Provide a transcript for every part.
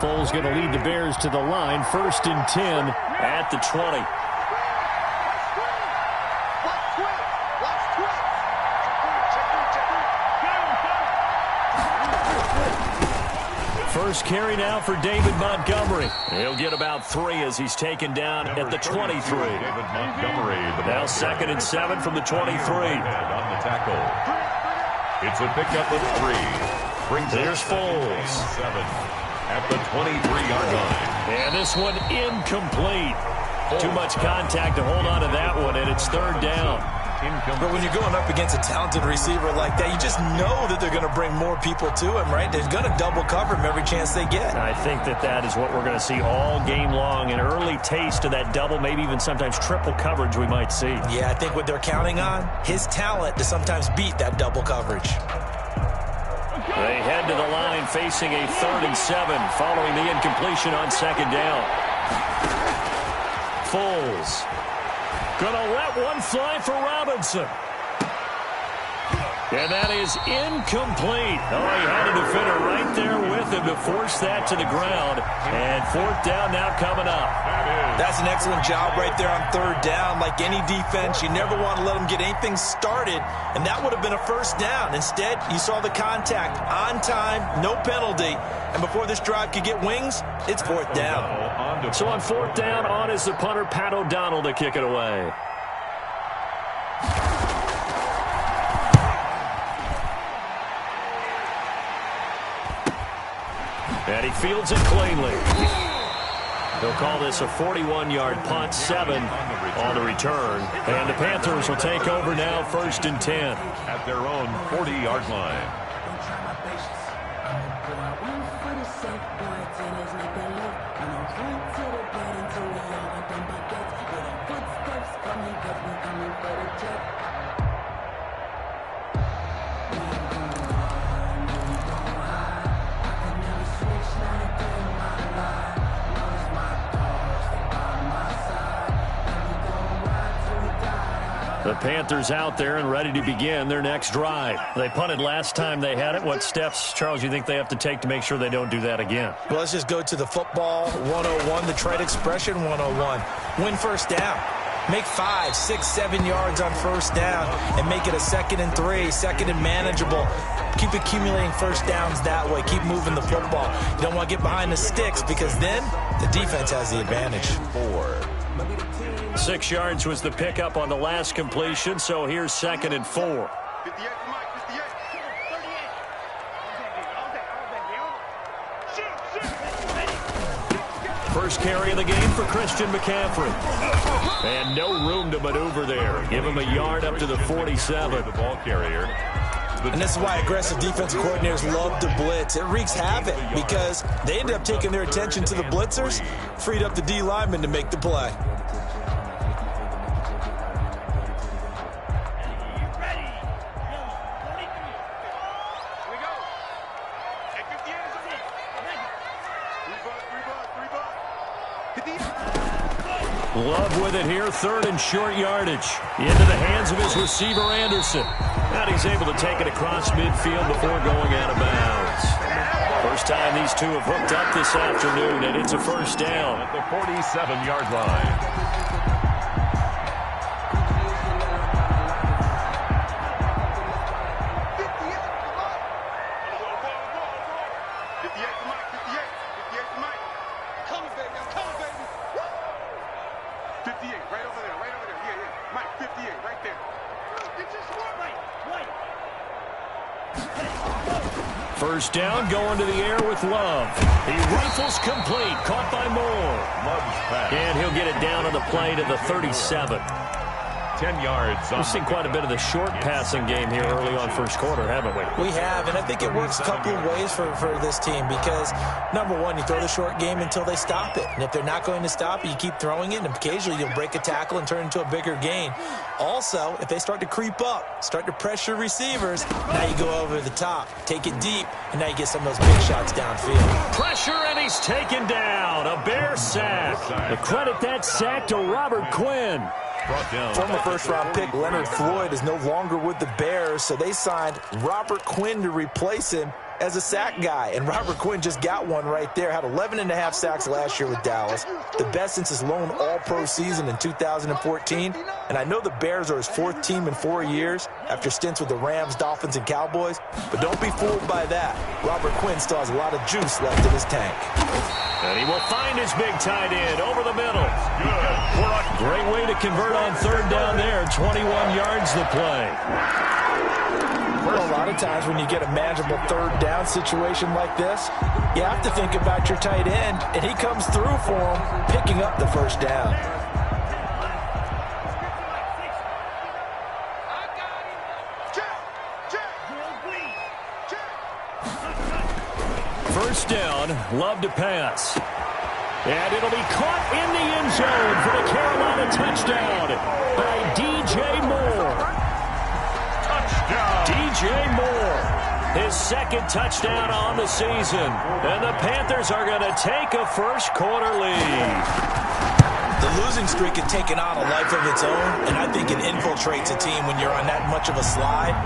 Foles going to lead the Bears to the line. 1st and 10 at the 20. First carry now for David Montgomery. He'll get about 3 as he's taken down at the 23. David Montgomery. Now 2nd and 7 from the 23. On the tackle. It's a pickup of 3. There's Foles. 7 at the 23-yard line. And this one incomplete. Too much contact to hold on to that one, and it's 3rd down. But when you're going up against a talented receiver like that, you just know that they're going to bring more people to him, right? They're going to double cover him every chance they get. I think that is what we're going to see all game long, an early taste of that double, maybe even sometimes triple coverage we might see. Yeah, I think what they're counting on, his talent to sometimes beat that double coverage. They head to the line facing a 3rd and 7 following the incompletion on 2nd down. Foles gonna let one fly for Robinson. And that is incomplete. Oh, he had a defender right there with him to force that to the ground. And 4th down now coming up. That's an excellent job right there on 3rd down. Like any defense, you never want to let them get anything started. And that would have been a 1st down. Instead, you saw the contact on time, no penalty. And before this drive could get wings, it's 4th down. So on 4th down, on is the punter, Pat O'Donnell, to kick it away. And he fields it cleanly. They'll call this a 41-yard punt, 7 on the return. And the Panthers will take over now, 1st and 10. At their own 40-yard line. The Panthers out there and ready to begin their next drive. They punted last time they had it. What steps, Charles, you think they have to take to make sure they don't do that again? Well, let's just go to the football 101, the trade expression 101. Win 1st down. Make 5, 6, 7 yards on 1st down and make it a 2nd and 3, 2nd and manageable. Keep accumulating 1st downs that way. Keep moving the football. You don't want to get behind the sticks because then the defense has the advantage. 6 yards was the pickup on the last completion, so here's 2nd and 4. First carry of the game for Christian McCaffrey. And no room to maneuver there. Give him a yard up to the 47. The ball carrier. And this is why aggressive defensive coordinators love to blitz. It wreaks havoc because they ended up taking their attention to the blitzers, freed up the D lineman to make the play. Love with it here, 3rd and short yardage. Into the hands of his receiver, Anderson. And he's able to take it across midfield before going out of bounds. First time these two have hooked up this afternoon, and it's a 1st down. At the 47-yard line. First down, going to the air with Love. He rifles complete, caught by Moore. And he'll get it down on the play to the 37. 10 yards. We've seen quite a bit of the short passing game here early on 1st quarter, haven't we? We have, and I think it works a couple of ways for this team because, number one, you throw the short game until they stop it. And if they're not going to stop it, you keep throwing it, and occasionally you'll break a tackle and turn it into a bigger gain. Also, if they start to creep up, start to pressure receivers, now you go over the top, take it deep, and now you get some of those big shots downfield. Pressure, and he's taken down. A Bear sack. The credit that sack to Robert Quinn. Former first-round pick Leonard Floyd is no longer with the Bears, so they signed Robert Quinn to replace him as a sack guy, and Robert Quinn just got one right there. Had 11.5 sacks last year with Dallas, the best since his lone All-Pro season in 2014. And I know the Bears are his 4th team in 4 years after stints with the Rams, Dolphins, and Cowboys, but don't be fooled by that. Robert Quinn still has a lot of juice left in his tank. And he will find his big tight end over the middle. Great way to convert on 3rd down there. 21 yards the play. Well, a lot of times when you get a manageable 3rd down situation like this, you have to think about your tight end, and he comes through for him, picking up the 1st down. First down, Love to pass. And it'll be caught in the end zone for the Carolina touchdown by DJ Moore. Touchdown! DJ Moore, his 2nd touchdown on the season. And the Panthers are going to take a first-quarter lead. The losing streak had taken on a life of its own, and I think it infiltrates a team when you're on that much of a slide.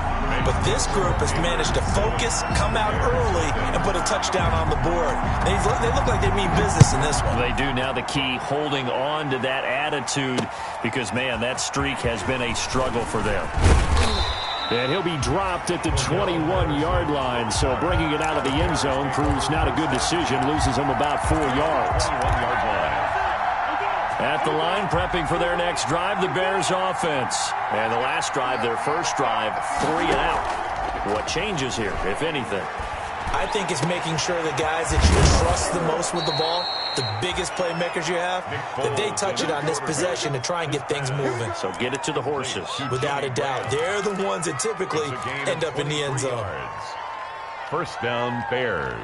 But this group has managed to focus, come out early, and put a touchdown on the board. They look like they mean business in this one. They do. Now the key, holding on to that attitude, because, man, that streak has been a struggle for them. And he'll be dropped at the 21-yard line, so bringing it out of the end zone proves not a good decision, loses him about 4 yards. 21-yard line. At the line, prepping for their next drive, the Bears offense. And the last drive, their first drive, 3 and out. What changes here, if anything? I think it's making sure the guys that you trust the most with the ball, the biggest playmakers you have, that they touch it on this possession to try and get things moving. So get it to the horses. Without a doubt. They're the ones that typically end up in the end zone. First down, Bears.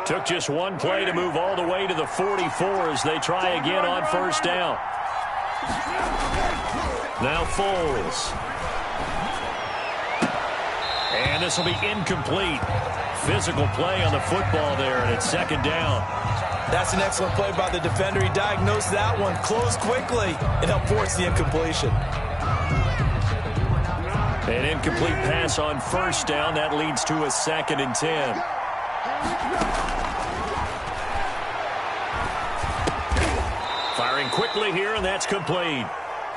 Took just one play to move all the way to the 44 as they try again on first down. Now Foles. And this will be incomplete. Physical play on the football there, and it's 2nd down. That's an excellent play by the defender. He diagnosed that one, closed quickly, and helped force the incompletion. An incomplete pass on first down. That leads to a 2nd and 10. Firing quickly here, and that's complete.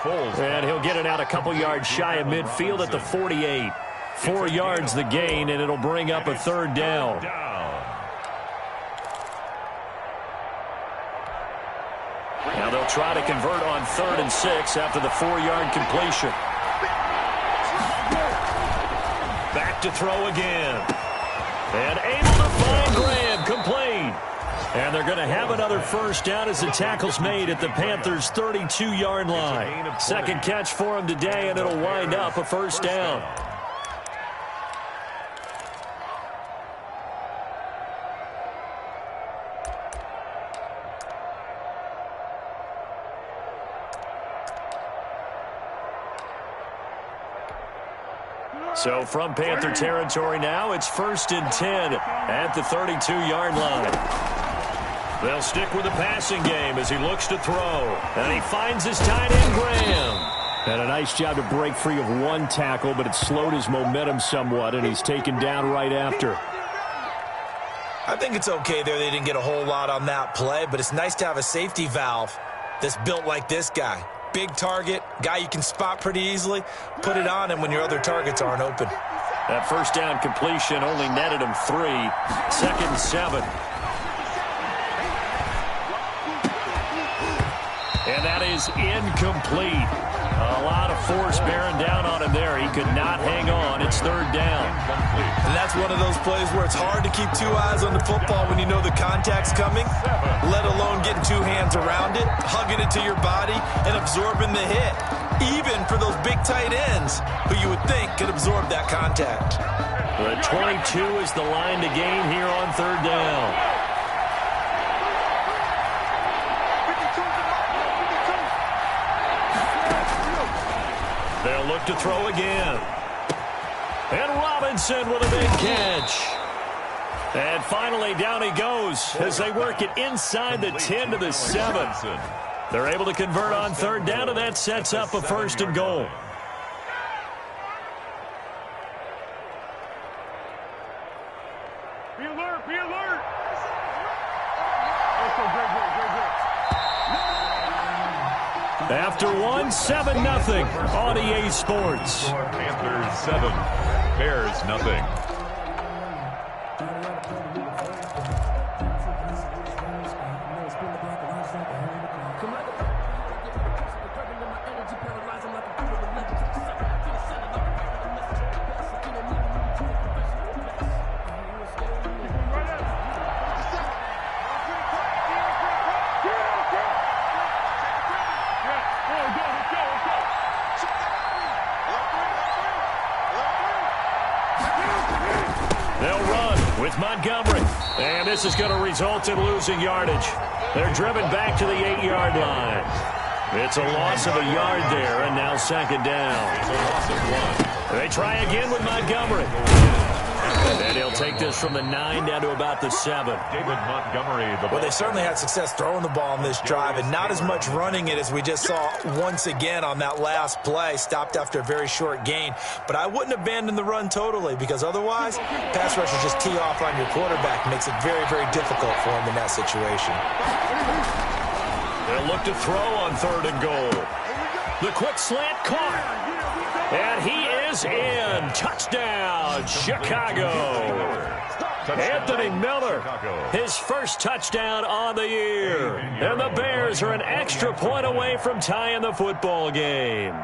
And he'll get it out a couple yards shy of midfield at the 48. 4 yards the gain, and it'll bring up a 3rd down. Now they'll try to convert on 3rd and 6 after the 4-yard completion. Back to throw again. And able to find Graham, complete. And they're going to have another first down as the tackle's made at the Panthers' 32-yard line. 2nd catch for him today, and it'll wind up a first down. So from Panther territory now, it's 1st and 10 at the 32-yard line. They'll stick with the passing game as he looks to throw. And he finds his tight end, Graham. Had a nice job to break free of one tackle, but it slowed his momentum somewhat, and he's taken down right after. I think it's okay there. They didn't get a whole lot on that play, but it's nice to have a safety valve that's built like this guy. Big target, guy you can spot pretty easily. Put it on him when your other targets aren't open. That first down completion only netted him 3. 2nd and 7. And that is incomplete. A lot of force bearing down on him there. He could not hang on. It's 3rd down. And that's one of those plays where it's hard to keep 2 eyes on the football when you know the contact's coming, let alone getting 2 hands around it, hugging it to your body, and absorbing the hit. Even for those big tight ends who you would think could absorb that contact. The 22 is the line to gain here on 3rd down. They'll look to throw again. And Robinson with a big catch. And finally, down he goes as they work it inside the 10 to the 7. They're able to convert on 3rd down, and that sets up a 1st and goal. Be alert. Be alert. After one, 7-0 on EA Sports. Panthers 7, Bears nothing. They'll run with Montgomery. And this is going to result in losing yardage. They're driven back to the 8-yard line. It's a loss of a yard there, and now second down. It's a loss of 1. They try again with Montgomery. And he'll take this from the 9 down to about the 7. David Montgomery. Well, they certainly had success throwing the ball on this drive, and not as much running it as we just saw once again on that last play. Stopped after a very short gain. But I wouldn't abandon the run totally, because otherwise, pass rushers just tee off on your quarterback. Makes it very, very difficult for him in that situation. They'll look to throw on 3rd and goal. The quick slant caught. And he is in. Touchdown, Chicago. Anthony Miller, his first touchdown on the year. And the Bears are an extra point away from tying the football game.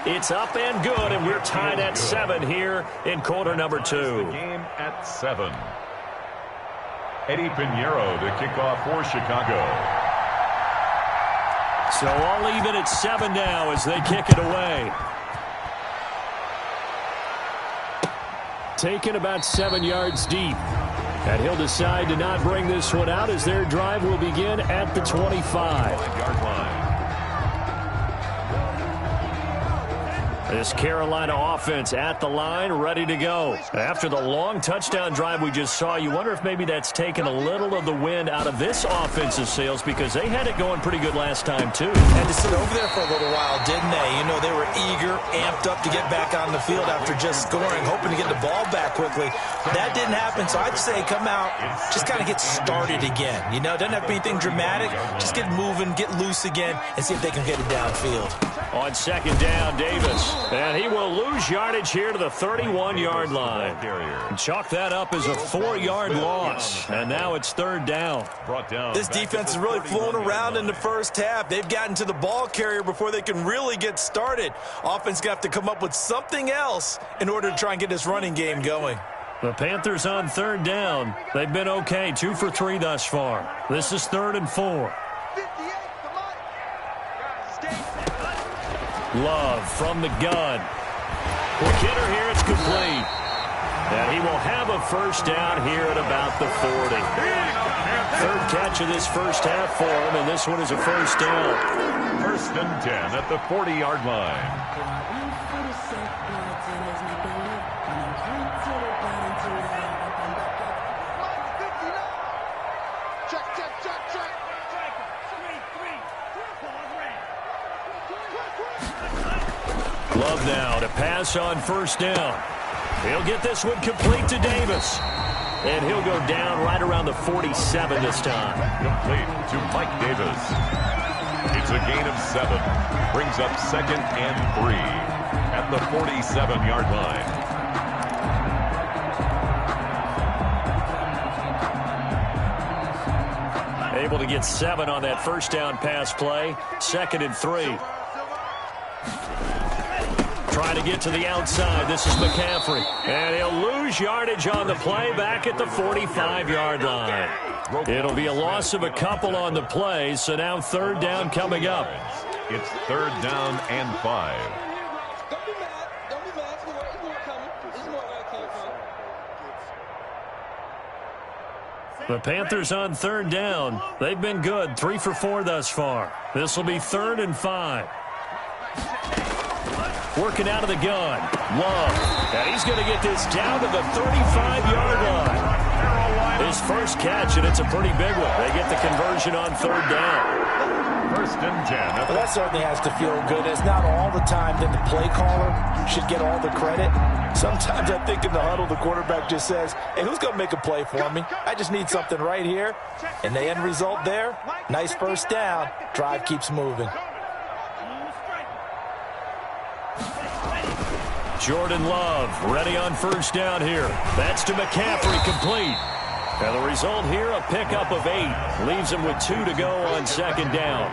It's up and good, and we're tied at 7 here in quarter number 2. The game at 7. Eddie Pinheiro to kick off for Chicago. So all even at 7 now as they kick it away. Taken about 7 yards deep. And he'll decide to not bring this one out as their drive will begin at the 25. 5-yard line. This Carolina offense at the line, ready to go. After the long touchdown drive we just saw, you wonder if maybe that's taken a little of the wind out of this offensive sails, because they had it going pretty good last time, too. Had to sit over there for a little while, didn't they? You know, they were eager, amped up to get back on the field after just scoring, hoping to get the ball back quickly. That didn't happen, so I'd say come out, just kind of get started again. You know, it doesn't have to be anything dramatic. Just get moving, get loose again, and see if they can get it downfield. On second down, Davis. And he will lose yardage here to the 31-yard line. And chalk that up as a 4-yard loss. And now it's 3rd down. This defense is really flown around in the first half. They've gotten to the ball carrier before they can really get started. Offense got to come up with something else in order to try and get this running game going. The Panthers on 3rd down. They've been okay, 2 for 3 thus far. This is 3rd and 4. Love from the gun. Quick hitter here, it's complete. And he will have a first down here at about the 40. 3rd catch of this first half for him, and this one is a first down. 1st and 10 at the 40-yard line. Love now to pass on 1st down. He'll get this one complete to Davis. And he'll go down right around the 47 this time. Complete to Mike Davis. It's a gain of 7. Brings up 2nd and 3 at the 47-yard line. Able to get 7 on that first down pass play. 2nd and 3. Trying to get to the outside. This is McCaffrey. And he'll lose yardage on the play back at the 45-yard line. It'll be a loss of a couple on the play, so now 3rd down coming up. It's 3rd down and 5. The Panthers on 3rd down. They've been good, 3 for 4 thus far. This will be 3rd and 5. Working out of the gun. Love. And he's going to get this down to the 35-yard line. His first catch, and it's a pretty big one. They get the conversion on 3rd down. First and 10. Well, that certainly has to feel good. It's not all the time that the play caller should get all the credit. Sometimes I think in the huddle, the quarterback just says, hey, who's going to make a play for me? I just need something right here. And the end result there, nice first down. Drive keeps moving. Jordan Love ready on first down here. That's to McCaffrey, complete. And the result here, a pickup of 8. Leaves him with 2 to go on second down.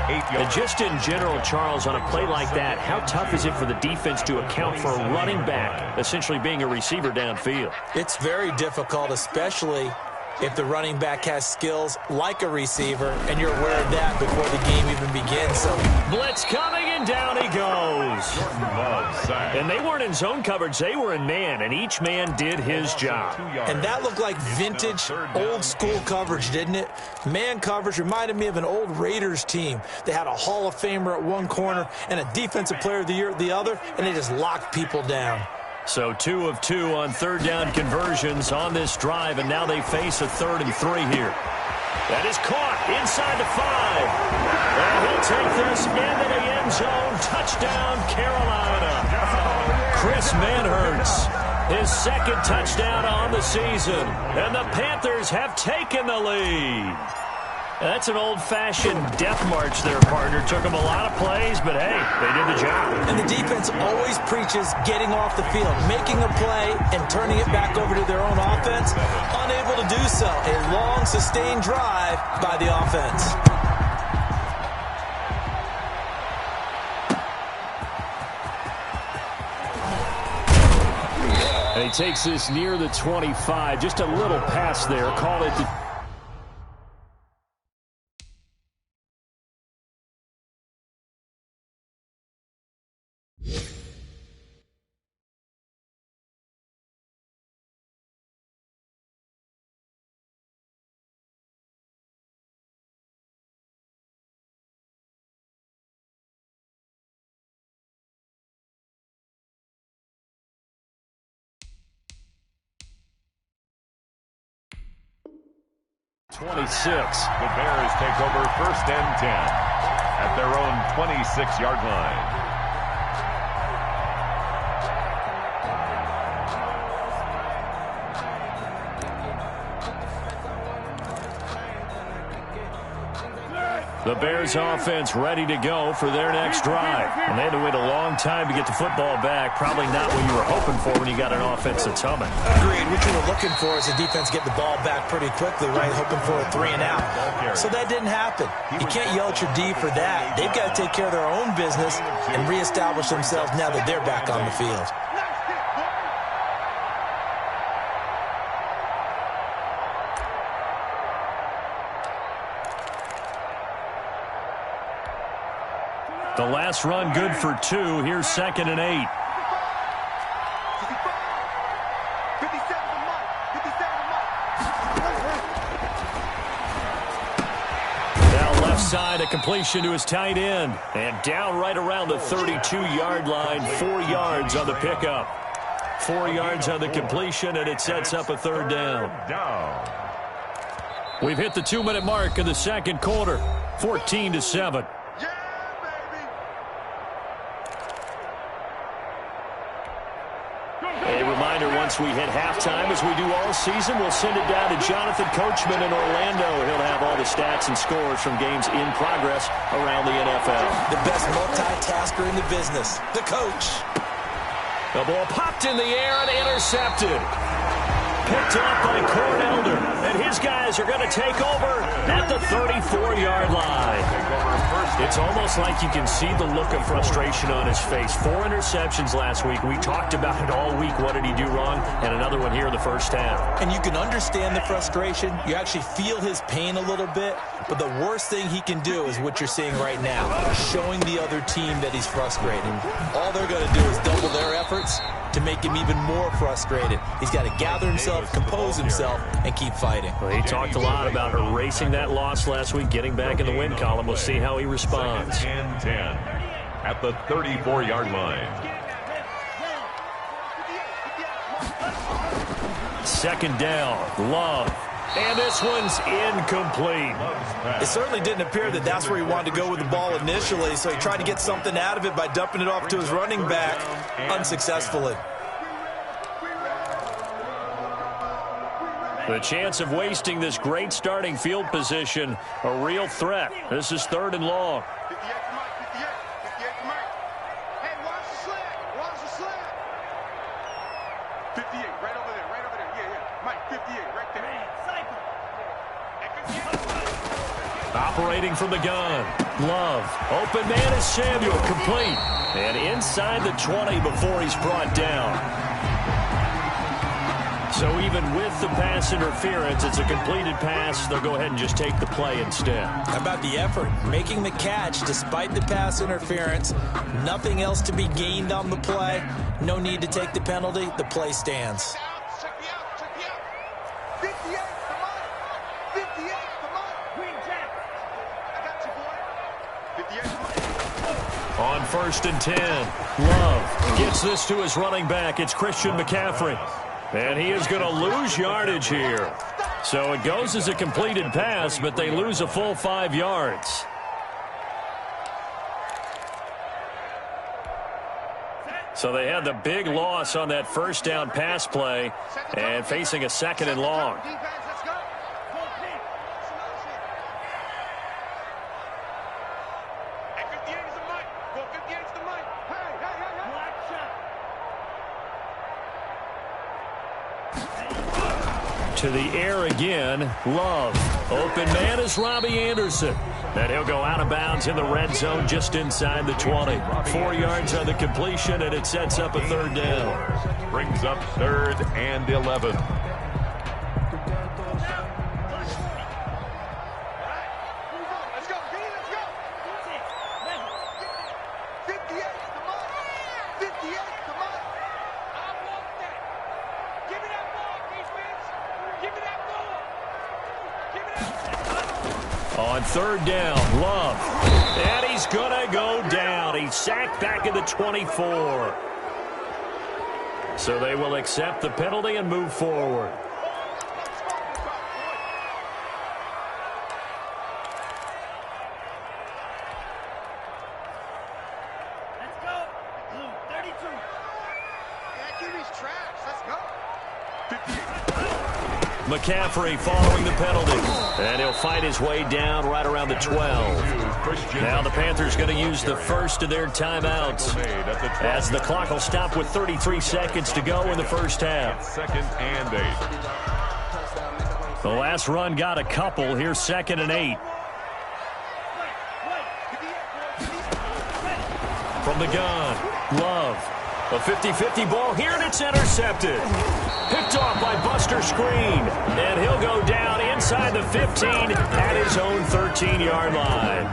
And just in general, Charles, on a play like that, how tough is it for the defense to account for a running back essentially being a receiver downfield? It's very difficult, especially if the running back has skills like a receiver, and you're aware of that before the game even begins. So blitz coming, and down he goes. And they weren't in zone coverage. They were in man, and each man did his job. And that looked like vintage, old-school coverage, didn't it? Man coverage reminded me of an old Raiders team. They had a Hall of Famer at one corner and a Defensive Player of the Year at the other, and they just locked people down. So 2 of 2 on third down conversions on this drive, and now they face a 3rd and 3 here. That is caught inside the 5. And he'll take this into the end zone. Touchdown, Carolina. Chris Manhertz, his 2nd touchdown on the season. And the Panthers have taken the lead. That's an old-fashioned death march there, partner. Took them a lot of plays, but, hey, they did the job. And the defense always preaches getting off the field, making a play, and turning it back over to their own offense. Unable to do so. A long, sustained drive by the offense. And he takes this near the 25. Just a little pass there. Call it the... The Bears take over first and 10 at their own 26-yard line. The Bears offense ready to go for their next drive. And they had to wait a long time to get the football back. Probably not what you were hoping for when you got an offense that's humming. Agreed. What you were looking for is the defense get the ball back pretty quickly, right? Hoping for a 3 and out. So that didn't happen. You can't yell at your D for that. They've got to take care of their own business and reestablish themselves now that they're back on the field. The last run good for 2. Here's 2nd and 8. Now left side, a completion to his tight end. And down right around the 32-yard line. 4 yards on the pickup. 4 yards on the completion, and it sets up a 3rd down. We've hit the 2-minute mark in the second quarter. 14-7. Once we hit halftime, as we do all season, we'll send it down to Jonathan Coachman in Orlando. He'll have all the stats and scores from games in progress around the NFL. The best multitasker in the business, the coach. The ball popped in the air and intercepted. Picked up by Cornelder, and his guys are going to take over at the 34-yard line. It's almost like you can see the look of frustration on his face. 4 interceptions last week. We talked about it all week. What did he do wrong? And another one here in the first half. And you can understand the frustration. You actually feel his pain a little bit. But the worst thing he can do is what you're seeing right now, showing the other team that he's frustrated. All they're going to do is double their efforts to make him even more frustrated. He's got to gather himself, compose himself, and keep fighting. Well, he talked a lot about erasing that loss last week, getting back in the win column. We'll see how he responds. 2nd and 10 at the 34-yard line. 2nd down. Love And this one's incomplete. It certainly didn't appear that that's where he wanted to go with the ball initially, so he tried to get something out of it by dumping it off to his running back unsuccessfully. The chance of wasting this great starting field position, a real threat. This is 3rd and long. Operating from the gun. Love. Open man is Samuel. Complete. And inside the 20 before he's brought down. So even with the pass interference, it's a completed pass. They'll go ahead and just take the play instead. How about the effort? Making the catch despite the pass interference. Nothing else to be gained on the play. No need to take the penalty. The play stands. On 1st and 10, Love gets this to his running back. It's Christian McCaffrey. And he is going to lose yardage here. So it goes as a completed pass, but they lose a full 5 yards. So they had the big loss on that first down pass play and facing a 2nd and long. To the air again, Love. Open man is Robbie Anderson. And he'll go out of bounds in the red zone just inside the 20. 4 yards on the completion, and it sets up a 3rd down. Brings up 3rd and 11. On 3rd down, Love. And he's going to go down. He's sacked back at the 24. So they will accept the penalty and move forward. Let's go. 32. QB's trash. Let's go. McCaffrey following the penalty. And he'll fight his way down right around the 12. Now the Panthers going to use the first of their timeouts as the clock will stop with 33 seconds to go in the first half. 2nd and 8. The last run got a couple. Here's 2nd and 8. From the gun, Love. A 50-50 ball here, and it's intercepted. Picked off by Buster Screen. And he'll go down inside the 15 at his own 13-yard line.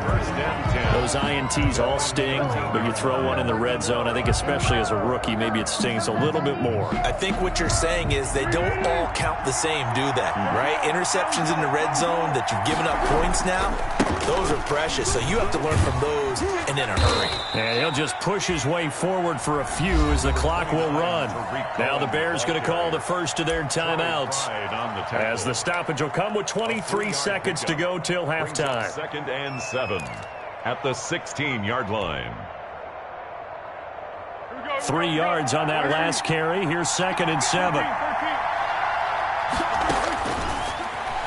Those INTs all sting, but you throw one in the red zone, I think especially as a rookie, maybe it stings a little bit more. I think what you're saying is they don't all count the same, do they? Right? Interceptions in the red zone that you've given up points now, those are precious. So you have to learn from those and in a hurry. And he'll just push his way forward for a few as the clock will run. Now the Bears going to call the first of their timeouts as the stoppage will come with 23 seconds to go till halftime. 2nd and 7 at the 16-yard line. 3 yards on that last carry. Here's 2nd and 7.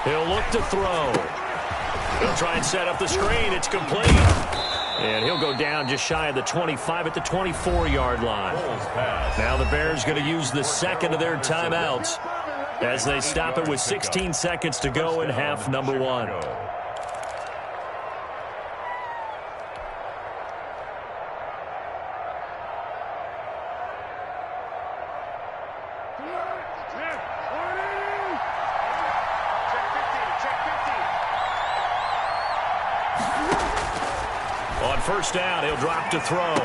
He'll look to throw. He'll try and set up the screen. It's complete. And he'll go down just shy of the 25 at the 24-yard line. Now the Bears going to use the second of their timeouts as they stop it with 16 seconds to go in half number 1. On first down, he'll drop to throw.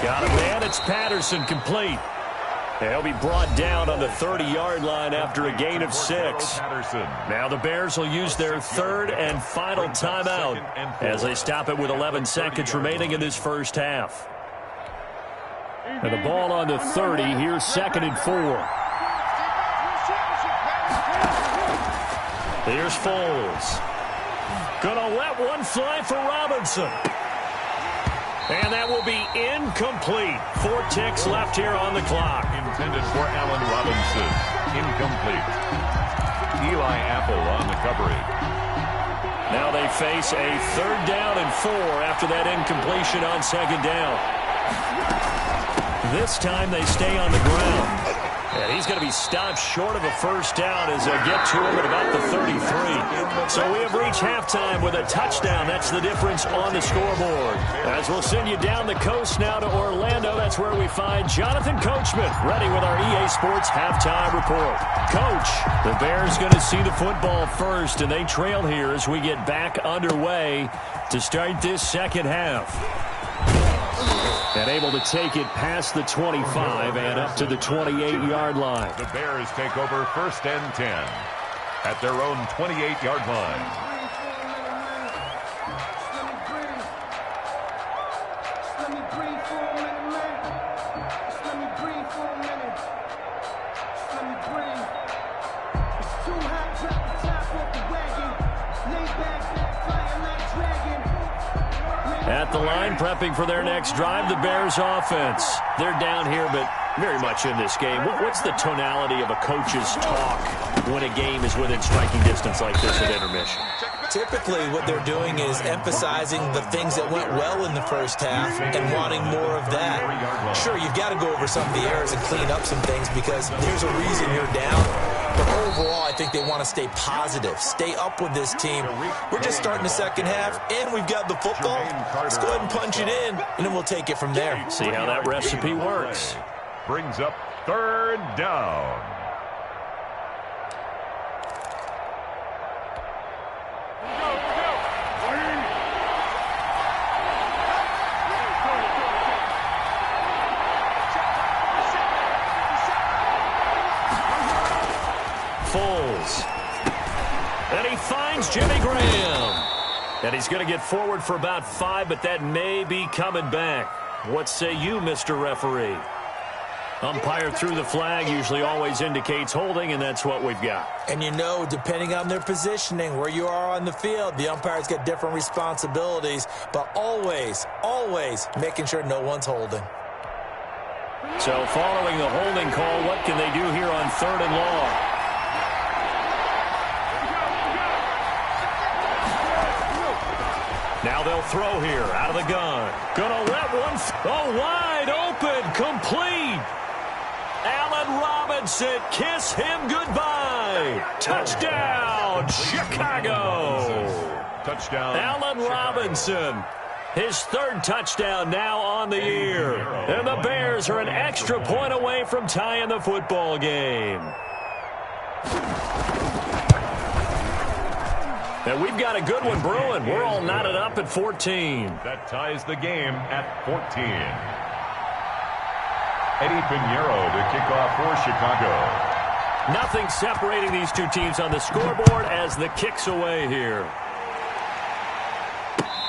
Got a man, it's Patterson, complete. And he'll be brought down on the 30-yard line after a gain of 6. Now the Bears will use their third and final timeout as they stop it with 11 seconds remaining in this first half. And the ball on the 30, here's 2nd and 4. Here's Foles. Gonna let one fly for Robinson. And that will be incomplete. 4 ticks left here on the clock. Intended for Allen Robinson. Incomplete. Eli Apple on the coverage. Now they face a 3rd down and 4 after that incompletion on 2nd down. This time they stay on the ground. And he's going to be stopped short of a 1st down as they get to him at about the 33. So we have reached halftime with a touchdown. That's the difference on the scoreboard. As we'll send you down the coast now to Orlando, that's where we find Jonathan Coachman ready with our EA Sports halftime report. Coach, the Bears going to see the football first, and they trail here as we get back underway to start this 2nd half. And able to take it past the 25 and up to the 28-yard line. The Bears take over 1st and 10 at their own 28-yard line. At the line, prepping for their next drive, the Bears offense. They're down here, but very much in this game. What's the tonality of a coach's talk when a game is within striking distance like this at intermission? Typically, what they're doing is emphasizing the things that went well in the 1st half and wanting more of that. Sure, you've got to go over some of the errors and clean up some things because there's a reason you're down. But overall, I think they want to stay positive, stay up with this team. We're just starting the 2nd half, and we've got the football. Let's go ahead and punch it in, and then we'll take it from there. See how that recipe works. Brings up 3rd down. Foles. And he finds Jimmy Graham. And he's going to get forward for about 5, but that may be coming back. What say you, Mr. Referee? Umpire threw the flag, usually always indicates holding, and that's what we've got. And you know, depending on their positioning, where you are on the field, the umpires get different responsibilities, but always, always making sure no one's holding. So following the holding call, what can they do here on 3rd and long? Now they'll throw here out of the gun. Gonna let one wide open, complete. Allen Robinson, kiss him goodbye. Touchdown, Chicago. Touchdown. Allen Robinson, his 3rd touchdown now on the year. And the Bears are an extra point away from tying the football game. And we've got a good one brewing. We're all knotted up at 14. That ties the game at 14. Eddie Pinheiro to kick off for Chicago. Nothing separating these two teams on the scoreboard as the kick's away here.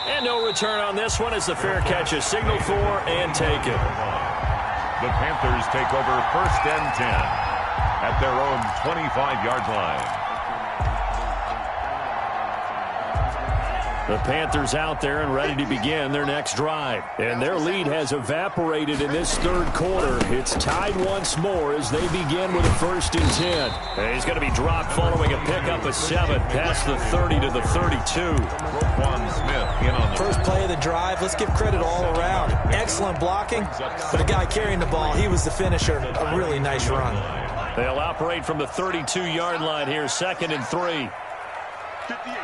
And no return on this one as the fair catch is signaled for and taken. The Panthers take over 1st and 10 at their own 25-yard line. The Panthers out there and ready to begin their next drive. And their lead has evaporated in this 3rd quarter. It's tied once more as they begin with a 1st and 10. And he's going to be dropped following a pickup of 7 past the 30 to the 32. Roquan Smith in on the first play of the drive. Let's give credit all around. Excellent blocking, but the guy carrying the ball, he was the finisher. A really nice run. They'll operate from the 32-yard line here, 2nd and 3. 58.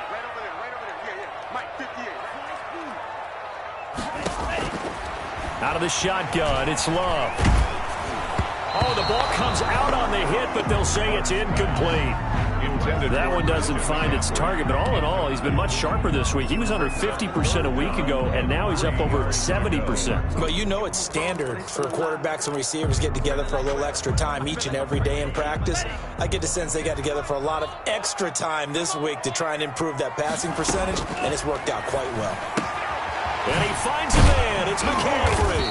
Out of the shotgun, it's Love. Oh, the ball comes out on the hit, but they'll say it's incomplete. That one doesn't find its target, but all in all, he's been much sharper this week. He was under 50% a week ago, and now he's up over 70%. Well, you know it's standard for quarterbacks and receivers get together for a little extra time each and every day in practice. I get the sense they got together for a lot of extra time this week to try and improve that passing percentage, and it's worked out quite well. And he finds a man. It's McCaffrey.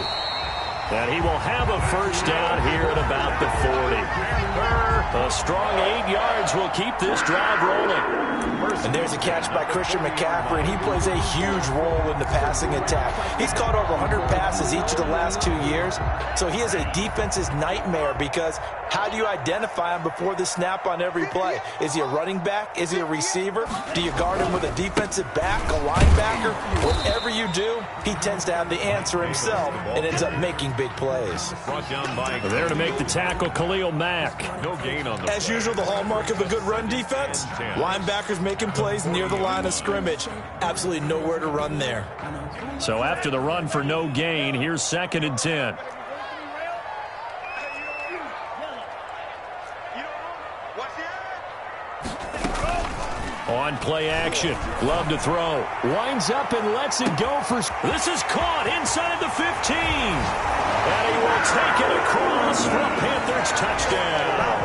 And he will have a 1st down here at about the 40. A strong 8 yards will keep this drive rolling. And there's a catch by Christian McCaffrey, and he plays a huge role in the passing attack. He's caught over 100 passes each of the last 2 years, so he is a defense's nightmare because how do you identify him before the snap on every play? Is he a running back? Is he a receiver? Do you guard him with a defensive back, a linebacker? Whatever you do, he tends to have the answer himself and ends up making big plays. There to make the tackle, Khalil Mack. No gain on the As usual, the hallmark of a good run defense, linebackers making plays near the line of scrimmage. Absolutely nowhere to run there. So after the run for no gain, here's 2nd and 10. On play action, Love to throw, winds up and lets it go for... This is caught inside the 15. And he will take it across for a Panthers touchdown.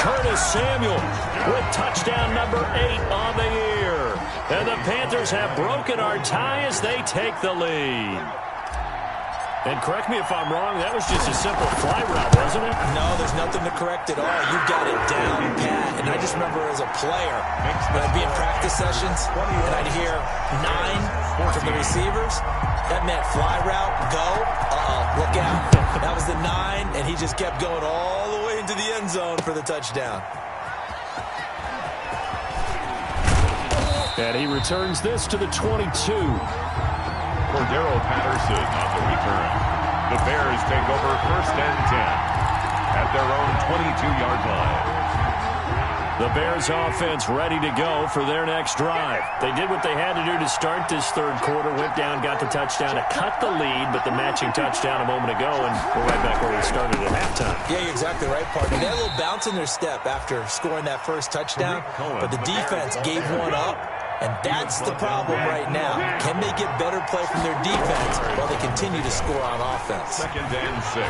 Curtis Samuel with touchdown number 8 on the year. And the Panthers have broken our tie as they take the lead. And correct me if I'm wrong, that was just a simple fly route, wasn't it? No, there's nothing to correct at all. You've got it down pat. And I just remember as a player, when I'd be in practice sessions, and I'd hear 9 from the receivers, that meant fly route, go, look out. That was the 9, and he just kept going all the way into the end zone for the touchdown. And he returns this to the 22. Cordero Patterson on the return. The Bears take over 1st and 10 at their own 22-yard line. The Bears offense ready to go for their next drive. They did what they had to do to start this 3rd quarter, went down, got the touchdown to cut the lead, but the matching touchdown a moment ago, and we're right back where we started at halftime. Yeah, you're exactly right, partner. They had a little bounce in their step after scoring that first touchdown, but the defense gave one up. And that's the problem right now. Can they get better play from their defense while they continue to score on offense? 2nd and 6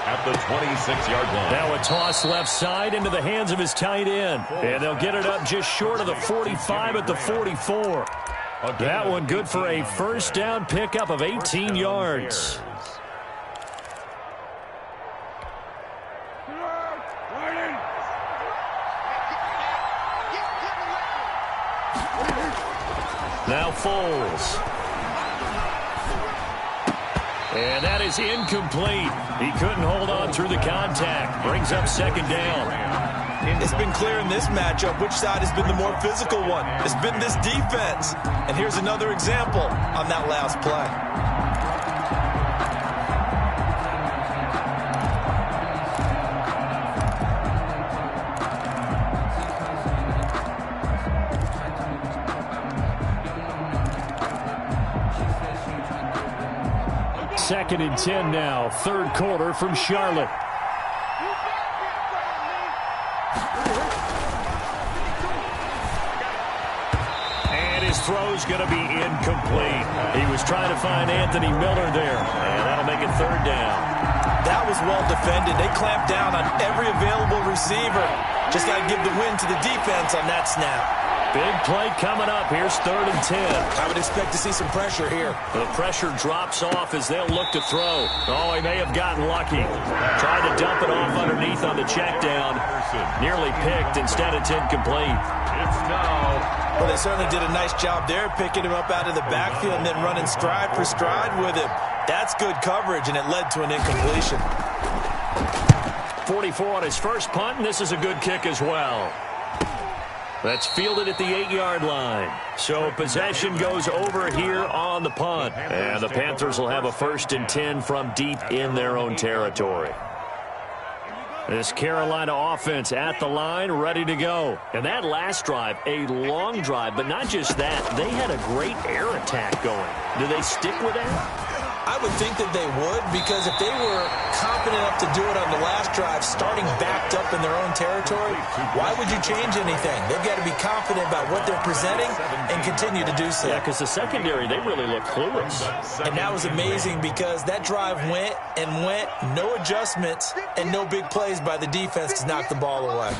at the 26-yard line. Now a toss left side into the hands of his tight end. And they'll get it up just short of the 45 at the 44. That one good for a 1st down pickup of 18 yards. Now Foles. And that is incomplete. He couldn't hold on through the contact. Brings up 2nd down. It's been clear in this matchup which side has been the more physical one. It's been this defense. And here's another example on that last play. Second and 10 now, 3rd quarter from Charlotte. And his throw's going to be incomplete. He was trying to find Anthony Miller there, and that'll make it 3rd down. That was well defended. They clamped down on every available receiver. Just got to give the win to the defense on that snap. Big play coming up. Here's 3rd and 10. I would expect to see some pressure here. The pressure drops off as they'll look to throw. Oh, he may have gotten lucky. Tried to dump it off underneath on the check down. Nearly picked. Instead, it's incomplete. It's now. Well, they certainly did a nice job there, picking him up out of the backfield and then running stride for stride with him. That's good coverage, and it led to an incompletion. 44 on his first punt, and this is a good kick as well. That's fielded at the 8-yard line. So possession goes over here on the punt. And the Panthers will have a 1st and 10 from deep in their own territory. This Carolina offense at the line, ready to go. And that last drive, a long drive, but not just that. They had a great air attack going. Do they stick with that? I would think that they would, because if they were confident enough to do it on the last drive, starting backed up in their own territory, why would you change anything? They've got to be confident about what they're presenting and continue to do so. Yeah, because the secondary, they really look clueless. And that was amazing because that drive went and went, no adjustments, and no big plays by the defense to knock the ball away.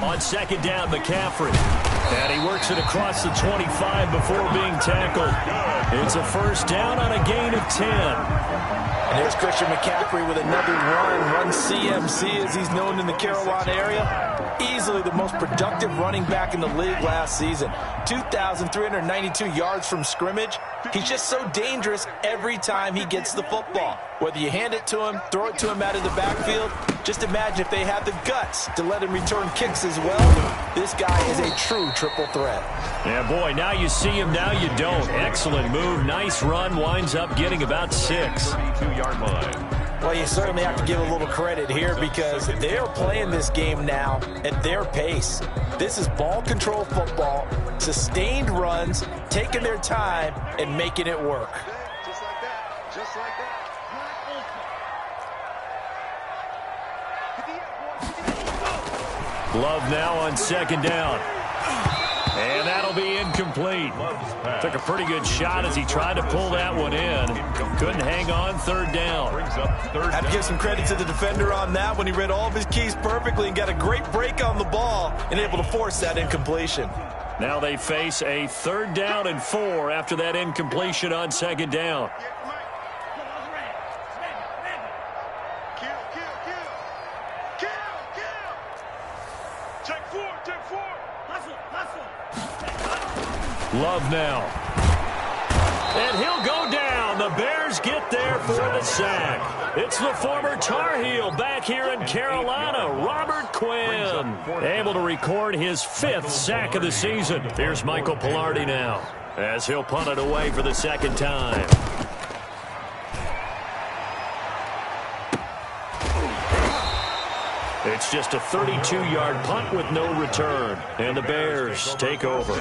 On 2nd down, McCaffrey. And he works it across the 25 before being tackled. It's a 1st down on a gain of 10. And there's Christian McCaffrey with another run CMC as he's known in the Carolina area. Easily the most productive running back in the league last season. 2,392 yards from scrimmage. He's just so dangerous every time he gets the football. Whether you hand it to him, throw it to him out of the backfield, just imagine if they have the guts to let him return kicks as well. This guy is a true triple threat. Yeah, boy, now you see him, now you don't. Excellent move, nice run, winds up getting about 6. 32-yard line. Well, you certainly have to give a little credit here because they're playing this game now at their pace. This is ball control football, sustained runs, taking their time, and making it work. Just like that. Just like that. Love now on second down. And that'll be incomplete. Took a pretty good shot as he tried to pull that one in. Couldn't hang on, third down. Have to give some credit to the defender on that when he read all of his keys perfectly and got a great break on the ball and able to force that incompletion. Now they face a 3rd down and 4 after that incompletion on second down. Love now. And he'll go down. The Bears get there for the sack. It's the former Tar Heel back here in Carolina, Robert Quinn, able to record his 5th sack of the season. Here's Michael Pilardi now as he'll punt it away for the 2nd time. It's just a 32-yard punt with no return, and the Bears take over.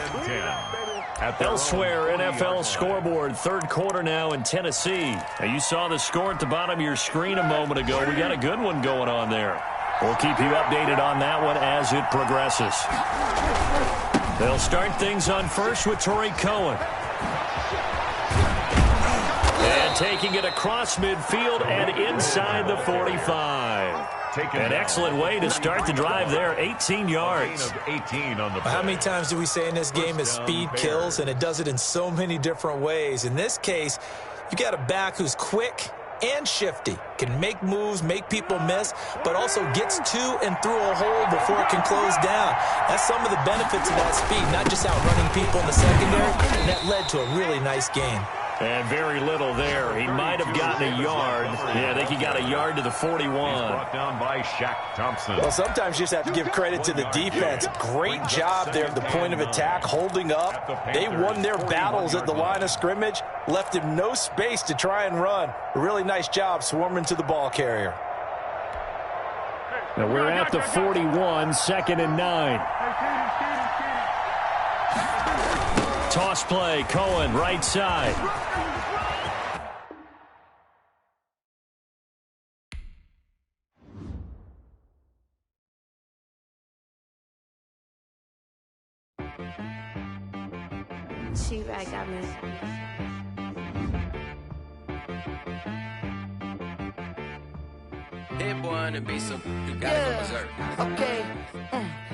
Elsewhere, NFL scoreboard, 3rd quarter now in Tennessee. Now, you saw the score at the bottom of your screen a moment ago. We got a good one going on there. We'll keep you updated on that one as it progresses. They'll start things on first with Torrey Cohen. And taking it across midfield and inside the 45. An excellent way to start the drive there, 18 yards. How many times do we say in this game that speed kills, and it does it in so many different ways? In this case, you got a back who's quick and shifty, can make moves, make people miss, but also gets to and through a hole before it can close down. That's some of the benefits of that speed, not just outrunning people in the secondary, and that led to a really nice gain. And very little there. He might have gotten a yard. Yeah, I think he got a yard to the 41. Brought down by Shaq Thompson. Well, sometimes you just have to give credit to the defense. Great job there at the point of attack, holding up. They won their battles at the line of scrimmage, left him no space to try and run. A really nice job swarming to the ball carrier. Now we're at the 41, 2nd and 9. Toss play, Cohen, right side. She-Rag got me. Hit boy on the beat, so you gotta go berserk. Okay.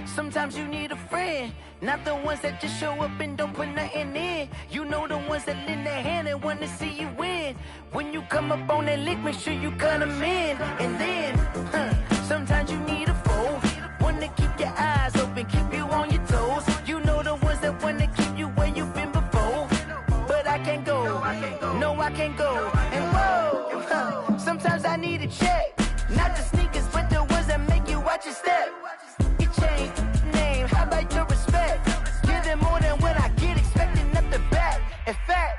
Sometimes you need a friend, not the ones that just show up and don't put nothing in. You know the ones that lend their hand and want to see you win. When you come up on that lick, make sure you cut them in. And then, sometimes you need a foe, one to keep your eyes open, keep you on your toes. You know the ones that want to keep you where you've been before. But I can't go, no I can't go. And whoa, sometimes I need a check, not the sneakers, but the ones that make you watch your step. You change name, how about your respect? Give them more than what I get, expecting up the back. In fact,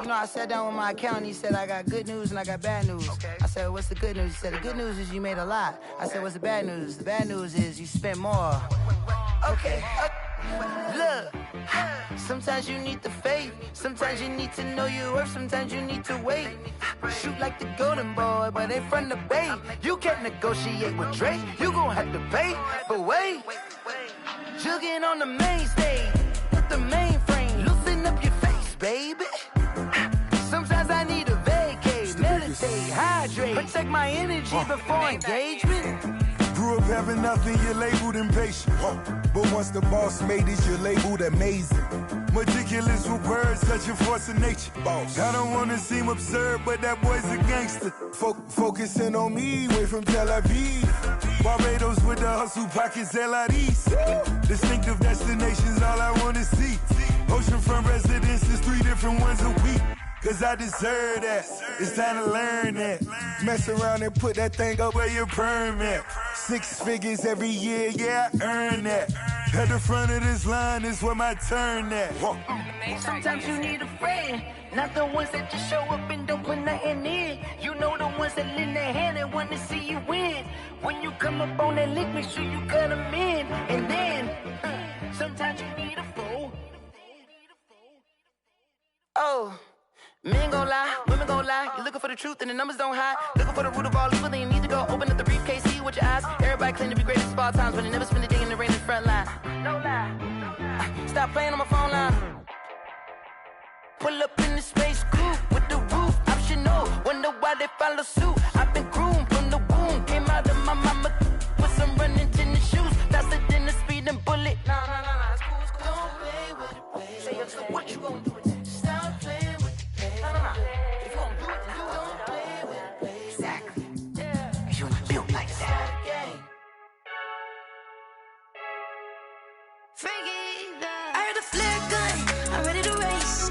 you know, I sat down with my accountant. He said, I got good news and I got bad news. Okay. I said, what's the good news? He said, the good news is you made a lot. I said, what's the bad news? The bad news is you spent more. Okay. Look, sometimes you need the faith. Sometimes you need to know your worth. Sometimes you need to wait. Shoot like the golden boy, but ain't from the bay. You can't negotiate with Drake. You gon' have to pay. But wait, jugging on the main stage with the mainframe. Loosen up your face, baby. Sometimes I need a vacate, meditate, hydrate, protect my energy before engagement. Grew up having nothing, you're labeled impatient. But once the boss made it, you're labeled amazing. Meticulous with words, such a force of nature. Boss. I don't wanna seem absurd, but that boy's a gangster. Focusing on me, way from Tel Aviv. Barbados with the hustle pockets, LIDs. Distinctive destinations, all I wanna see. Oceanfront residences, 3 different ones a week. Cause I deserve that, it's time to learn that. Mess around and put that thing up where your permit. 6 figures every year, yeah, I earn that. At the front of this line is where my turn at. Sometimes you need a friend, not the ones that just show up and don't put nothing in. You know the ones that lend their hand and want to see you win. When you come up on that lick, make sure you cut them in. And then, sometimes you need a fool. Oh. Men gon' lie, women gon' lie. You're looking for the truth and the numbers don't hide. Looking for the root of all evil, then you need to go open up the briefcase, see with your eyes. Everybody claim to be greatest of all times, but they never spend a day in the rain in the front line. No lie. Stop playing on my phone line. Pull up in the space coupe with the roof optional. Wonder why they follow suit. I've been groomed from the womb. Came out of my mama with some running tennis shoes. Faster than a speeding bullet. Nah, it's cool, it's cool. Don't play with it, play. Say what you gon' do with it? Stop playing with it. If you gon' do it, then you don't play with it. Exactly. Yeah. Cause you ain't built like that. I heard the flare gun, I'm ready to race.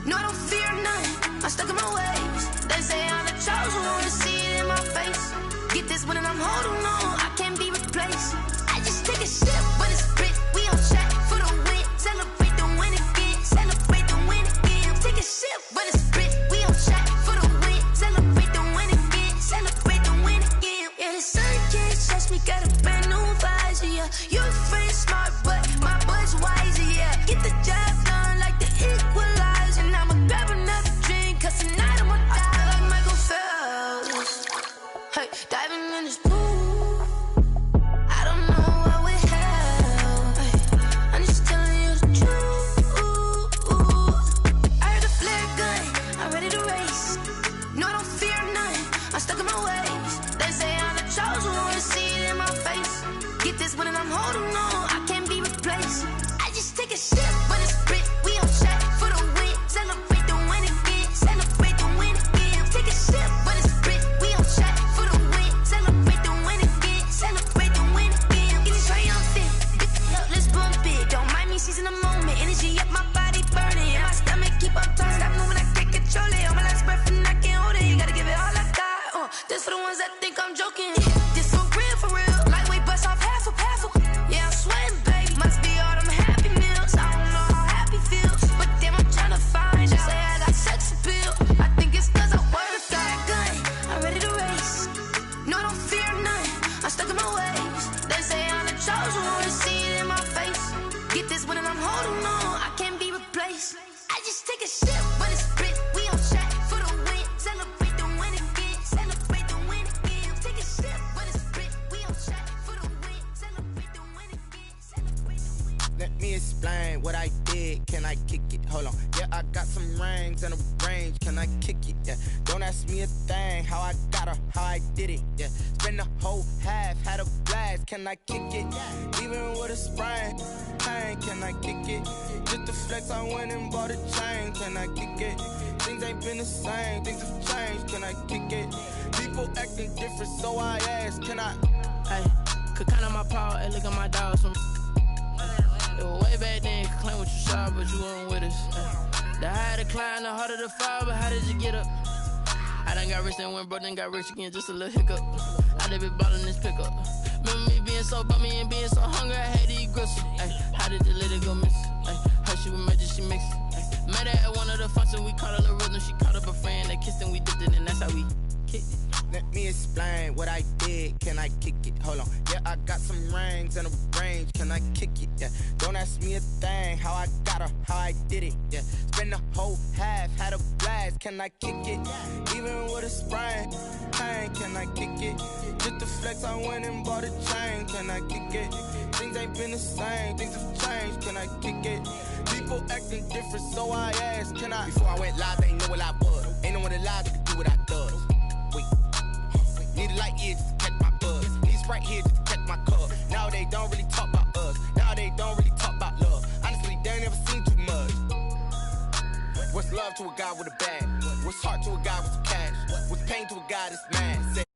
No, I don't fear none, I'm stuck in my ways. They say I'm the chosen one, to see it in my face. Get this one and I'm holding on, I can't be replaced. I just take a sip, but it's spit, we on track for the win. Celebrate the win again, celebrate the win again. Take a sip, but it's spit, we on track for the win. Celebrate the win again, celebrate the win again. Yeah, the sun can't touch me, got a brand new visor, yeah. You're friend smart, but my boy's wiser, yeah. Get the job done like the equalizer. And I'ma grab another drink, cause tonight I'ma die like Michael Phelps. Hey, diving in this pool, I don't know what we have. Hey, I'm just telling you the truth. I heard the flare gun, I'm ready to race. No, I don't fear none, I'm stuck in my ways. They say I'm the chosen one, to see it in my face. Get this one and I'm holding on, I can't be replaced. I just take a sip, but it's spit, we on track for the win. Celebrate the win again, celebrate the win again. Take a sip, but it's spit, we on track for the win. Celebrate the win again, celebrate the win again. Get it triumphant, look, let's bump it. Don't mind me seizing the moment, energy up my body burning. And my stomach keep on turning, stop moving, I can't control it. On my last breath and I can't hold it, you gotta give it all I got. This for the ones that think I'm joking. This for real, lightweight bust off half a. Yeah, I'm sweating, baby. Must be all them happy meals. I don't know how happy feels, but damn, I'm trying to find out. Say I got sex appeal. I think it's cause I work a gun. I'm ready to race. No, I don't fear none. I'm stuck in my ways. They say I'm the chosen one, to see it in my face. Get this one and I'm holding on, I can't be replaced. I just take a sip, but it's spit. We on track for the win. Celebrate the win again. Celebrate the win again. Take a sip, but it's spit. We on track for the win. Celebrate the win again. Celebrate the win. Let me explain what I did. Can I kick it? Hold on. Yeah, I got some rings and a range. Can I kick it? Yeah. Don't ask me a thing. How I got her, how I did it. Yeah. Spend the whole half, had a blast. Can I kick it? Even with a sprain. Pain, can I kick it? Just the flex, I went and bought a chain. Can I kick it? Things ain't been the same. Things have changed. Can I kick it? People acting different, so I ask. Can I? Hey, could count on my power, and look at my dogs from. It was way back then, could claim what you saw, but you weren't with us. The higher the climb, the harder the fall, but how did you get up? I done got rich and went broke, then got rich again, just a little hiccup. I done been ballin' this pickup. Remember me being so bummy and being so hungry, I had to eat gristle. Ay, how did the lady go miss? Her she was magic, she mixed. Met her at one of the functions, we caught a little rhythm, she caught up a friend, they kissed and we dipped it, and that's how we kicked it. Let me explain what I did. Can I kick it? Hold on. Yeah, I got some rings and a range. Can I kick it? Yeah. Don't ask me a thing. How I got her, how I did it. Yeah. Spend the whole half, had a blast. Can I kick it? Even with a sprain. Pain, can I kick it? Just the flex, I went and bought a chain. Can I kick it? Things ain't been the same. Things have changed. Can I kick it? People acting different, so I asked. Can I? Before I went live, they ain't know what I was. Ain't no one alive that could do what I does. Wait. Need a light here just to catch my buzz. Need Sprite here just to catch my cup. Now they don't really talk about us. Now they don't really talk about love. Honestly, they ain't never seen too much. What's love to a guy with a bag? What's heart to a guy with some cash? What's pain to a guy that's mad? Say,